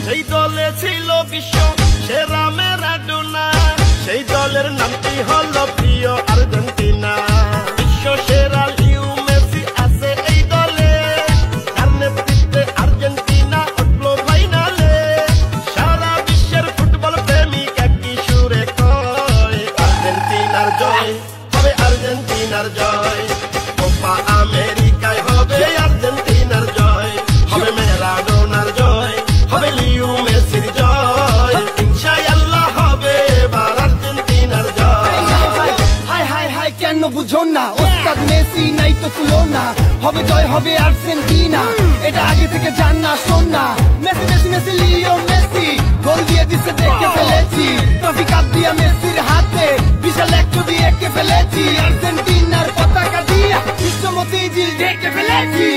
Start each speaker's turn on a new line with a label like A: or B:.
A: সেই দলে ছিল বিশ্ব সেরা ম্যারাডোনা, সেই দলের নামটি হলো প্রিয় আর্জেন্টিনা। বিশ্ব সেরা লিও মেসি আছে এই দলে, তার নেতৃত্বে আর্জেন্টিনা উঠলো ফাইনালে। সারা বিশ্বের ফুটবল প্রেমিক একই সুরে কয় আর্জেন্টিনার জয় হবে, আর্জেন্টিনার জয়। কোপা আমেরিকায় হবে আর্জেন্টিনার জয়, হবে ম্যারাডোনার জয়, হবে লিও মেসির জয়। ইনশাআল্লাহ হবে এবার আর্জেন্টিনার জয়।
B: হাই হাই হাই কেন বুঝো না, ওস্তাদ মেসি নাই তো তুলনা, হবে জয় হবে আর্জেন্টিনা, এটা আগে থেকে জান না শোন না। Messi Messi Messi Leo Messi গোল দিয়ে দিছে দেখে ফেলেছি, ট্রফি কাপ দিয়া মেসির হাতে বিশাল এক ছবি এঁকে ফেলেছি, আর্জেন্টিনার পতাকা দিয়া বিশ্বমতি জিল ঢেকে ফেলেছি।